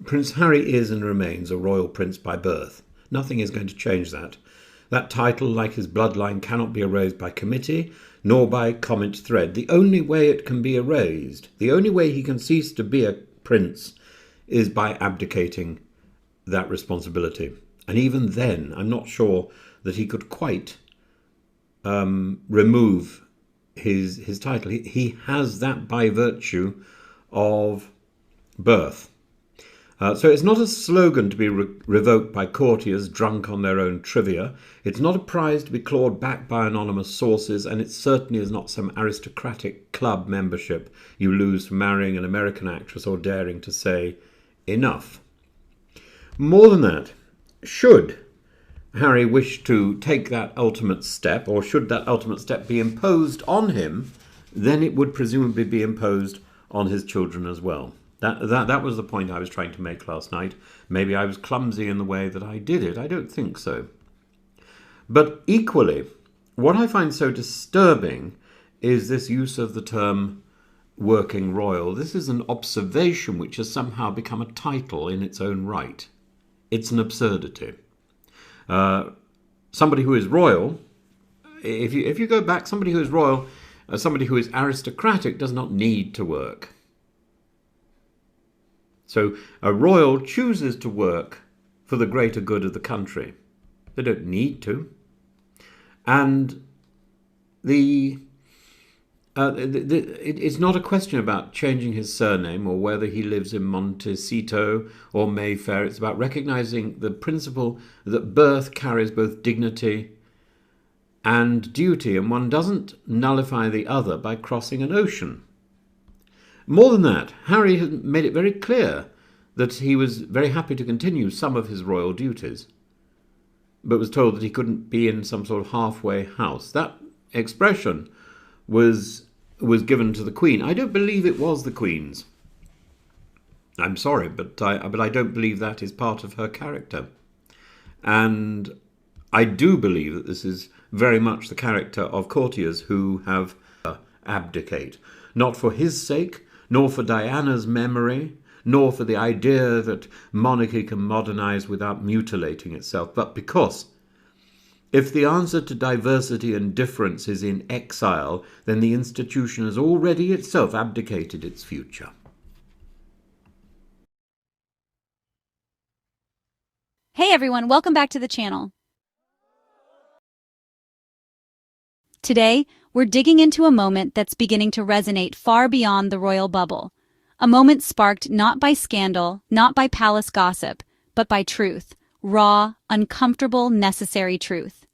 Prince Harry is and remains a royal prince by birth. Nothing is going to change that. That title, like his bloodline, cannot be erased by committee, nor by comment thread. The only way it can be erased, the only way he can cease to be a prince, is by abdicating that responsibility. And even then, I'm not sure that he could quite remove his title. He has that by virtue of birth. So it's not a slogan to be revoked by courtiers drunk on their own trivia. It's not a prize to be clawed back by anonymous sources, and it certainly is not some aristocratic club membership you lose for marrying an American actress or daring to say enough. More than that, should Harry wish to take that ultimate step, or should that ultimate step be imposed on him, then it would presumably be imposed on his children as well. That was the point I was trying to make last night. Maybe I was clumsy in the way that I did it. I don't think so. But equally, what I find so disturbing is this use of the term working royal. This is an observation which has somehow become a title in its own right. It's an absurdity. Somebody who is royal, if you go back, somebody who is royal, somebody who is aristocratic does not need to work. So a royal chooses to work for the greater good of the country. They don't need to. And it's not a question about changing his surname or whether he lives in Montecito or Mayfair. It's about recognizing the principle that birth carries both dignity and duty, and one doesn't nullify the other by crossing an ocean. More than that, Harry has made it very clear that he was very happy to continue some of his royal duties, but was told that he couldn't be in some sort of halfway house. That expression was given to the Queen. I don't believe it was the Queen's. I'm sorry, but I don't believe that is part of her character. And I do believe that this is very much the character of courtiers who have abdicate, not for his sake, nor for Diana's memory, nor for the idea that monarchy can modernize without mutilating itself, but because if the answer to diversity and difference is in exile, then the institution has already itself abdicated its future. Hey everyone, welcome back to the channel. Today, we're digging into a moment that's beginning to resonate far beyond the royal bubble. A moment sparked not by scandal, not by palace gossip, but by truth. Raw, uncomfortable, necessary truth.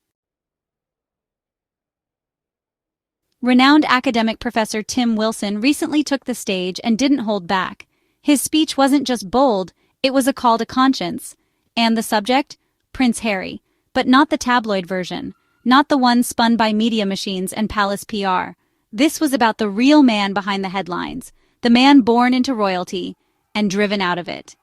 Renowned academic Professor Tim Wilson recently took the stage and didn't hold back. His speech wasn't just bold, it was a call to conscience. And the subject? Prince Harry. But not the tabloid version. Not the one spun by media machines and palace PR. This was about the real man behind the headlines, the man born into royalty and driven out of it.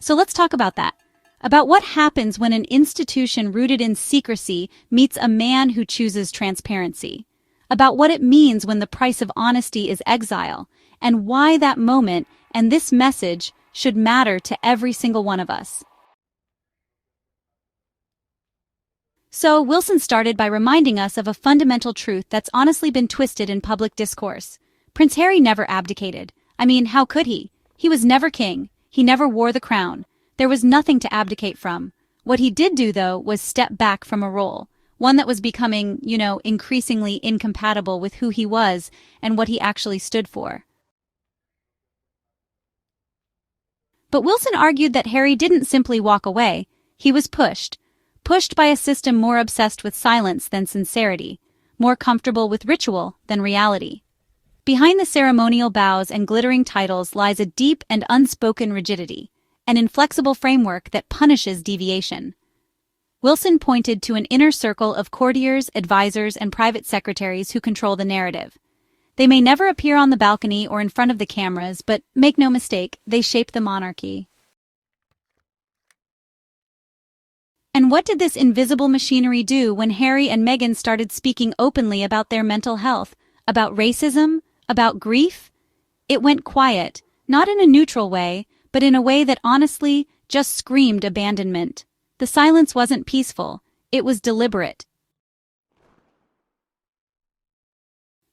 So let's talk about that. About what happens when an institution rooted in secrecy meets a man who chooses transparency. About what it means when the price of honesty is exile, and why that moment and this message should matter to every single one of us. So, Wilson started by reminding us of a fundamental truth that's honestly been twisted in public discourse. Prince Harry never abdicated. I mean, how could he? He was never king. He never wore the crown. There was nothing to abdicate from. What he did do, though, was step back from a role, one that was becoming, increasingly incompatible with who he was and what he actually stood for. But Wilson argued that Harry didn't simply walk away. He was pushed by a system more obsessed with silence than sincerity, more comfortable with ritual than reality. Behind the ceremonial bows and glittering titles lies a deep and unspoken rigidity, an inflexible framework that punishes deviation. Wilson pointed to an inner circle of courtiers, advisors, and private secretaries who control the narrative. They may never appear on the balcony or in front of the cameras, but make no mistake, they shape the monarchy. And what did this invisible machinery do when Harry and Meghan started speaking openly about their mental health, about racism, about grief? It went quiet, not in a neutral way, but in a way that honestly just screamed abandonment. The silence wasn't peaceful, it was deliberate.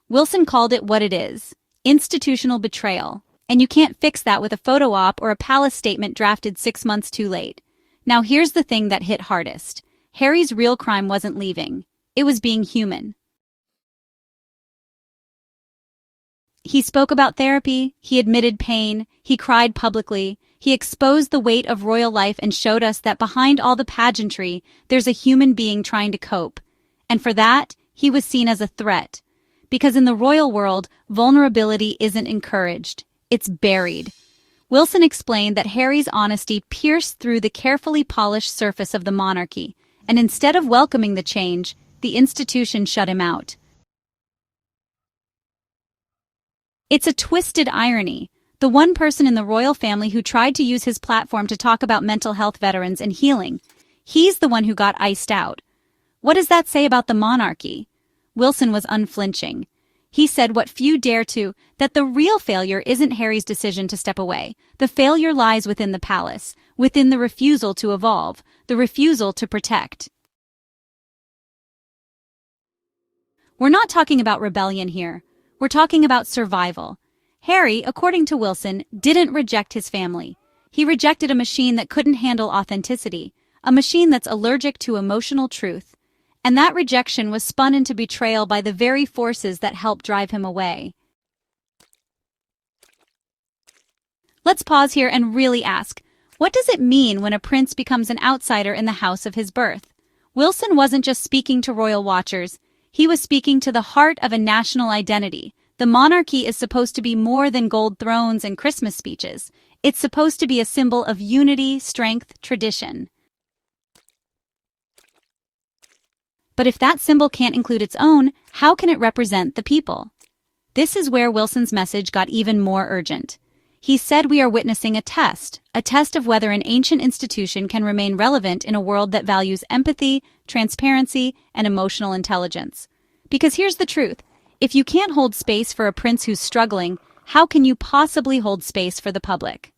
Wilson called it what it is: institutional betrayal. And you can't fix that with a photo op or a palace statement drafted 6 months too late. Now here's the thing that hit hardest. Harry's real crime wasn't leaving. It was being human. He spoke about therapy, he admitted pain, he cried publicly, he exposed the weight of royal life and showed us that behind all the pageantry, there's a human being trying to cope. And for that, he was seen as a threat. Because in the royal world, vulnerability isn't encouraged. It's buried. Wilson explained that Harry's honesty pierced through the carefully polished surface of the monarchy, and instead of welcoming the change, the institution shut him out. It's a twisted irony. The one person in the royal family who tried to use his platform to talk about mental health veterans and healing, he's the one who got iced out. What does that say about the monarchy? Wilson was unflinching. He said what few dare to, that the real failure isn't Harry's decision to step away. The failure lies within the palace, within the refusal to evolve, the refusal to protect. We're not talking about rebellion here. We're talking about survival. Harry, according to Wilson, didn't reject his family. He rejected a machine that couldn't handle authenticity, a machine that's allergic to emotional truth. And that rejection was spun into betrayal by the very forces that helped drive him away. Let's pause here and really ask, what does it mean when a prince becomes an outsider in the house of his birth? Wilson wasn't just speaking to royal watchers, he was speaking to the heart of a national identity. The monarchy is supposed to be more than gold thrones and Christmas speeches. It's supposed to be a symbol of unity, strength, tradition. But if that symbol can't include its own, how can it represent the people? This is where Wilson's message got even more urgent. He said we are witnessing a test of whether an ancient institution can remain relevant in a world that values empathy, transparency, and emotional intelligence. Because here's the truth. If you can't hold space for a prince who's struggling, how can you possibly hold space for the public?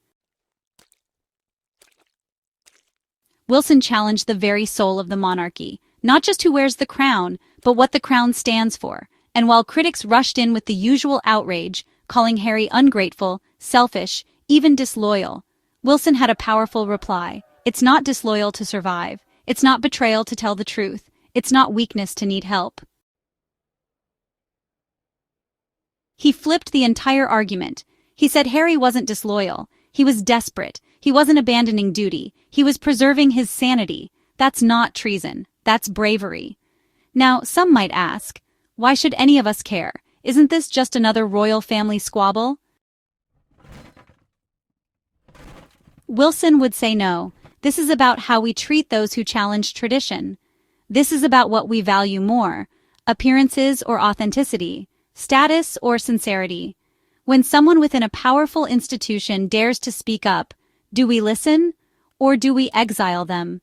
Wilson challenged the very soul of the monarchy. Not just who wears the crown, but what the crown stands for. And while critics rushed in with the usual outrage, calling Harry ungrateful, selfish, even disloyal, Wilson had a powerful reply. It's not disloyal to survive. It's not betrayal to tell the truth. It's not weakness to need help. He flipped the entire argument. He said Harry wasn't disloyal. He was desperate. He wasn't abandoning duty. He was preserving his sanity. That's not treason. That's bravery. Now, some might ask, why should any of us care? Isn't this just another royal family squabble? Wilson would say no. This is about how we treat those who challenge tradition. This is about what we value more, appearances or authenticity, status or sincerity. When someone within a powerful institution dares to speak up, do we listen or do we exile them?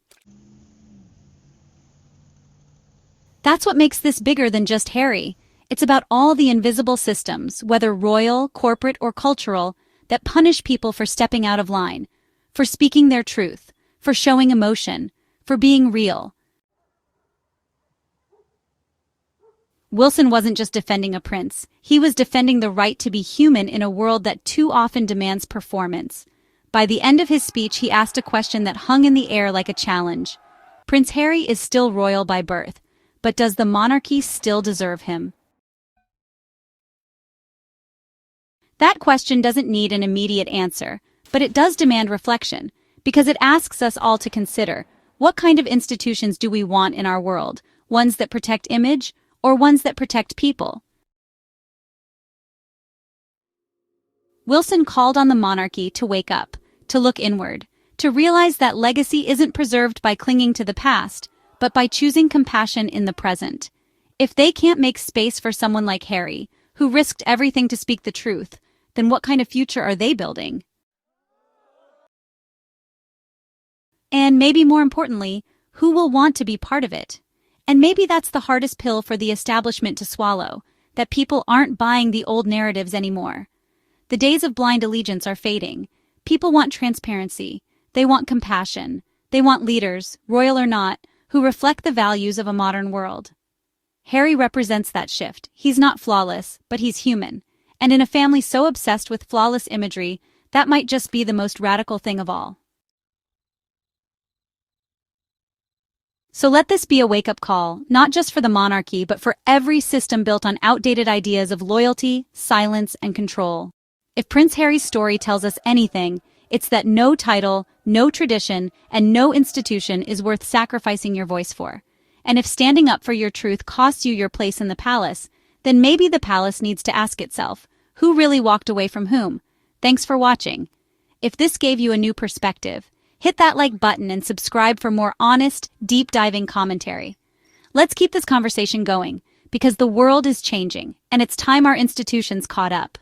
That's what makes this bigger than just Harry. It's about all the invisible systems, whether royal, corporate, or cultural, that punish people for stepping out of line, for speaking their truth, for showing emotion, for being real. Wilson wasn't just defending a prince. He was defending the right to be human in a world that too often demands performance. By the end of his speech, he asked a question that hung in the air like a challenge. Prince Harry is still royal by birth. But does the monarchy still deserve him? That question doesn't need an immediate answer, but it does demand reflection, because it asks us all to consider, what kind of institutions do we want in our world? Ones that protect image, or ones that protect people? Wilson called on the monarchy to wake up, to look inward, to realize that legacy isn't preserved by clinging to the past, but by choosing compassion in the present. If they can't make space for someone like Harry, who risked everything to speak the truth, then what kind of future are they building? And maybe more importantly, who will want to be part of it? And maybe that's the hardest pill for the establishment to swallow, that people aren't buying the old narratives anymore. The days of blind allegiance are fading. People want transparency. They want compassion. They want leaders, royal or not, who reflect the values of a modern world. Harry represents that shift. He's not flawless, but he's human. And in a family so obsessed with flawless imagery, that might just be the most radical thing of all. So let this be a wake-up call, not just for the monarchy, but for every system built on outdated ideas of loyalty, silence, and control. If Prince Harry's story tells us anything, it's that no title, no tradition, and no institution is worth sacrificing your voice for. And if standing up for your truth costs you your place in the palace, then maybe the palace needs to ask itself, who really walked away from whom? Thanks for watching. If this gave you a new perspective, hit that like button and subscribe for more honest, deep-diving commentary. Let's keep this conversation going, because the world is changing, and it's time our institutions caught up.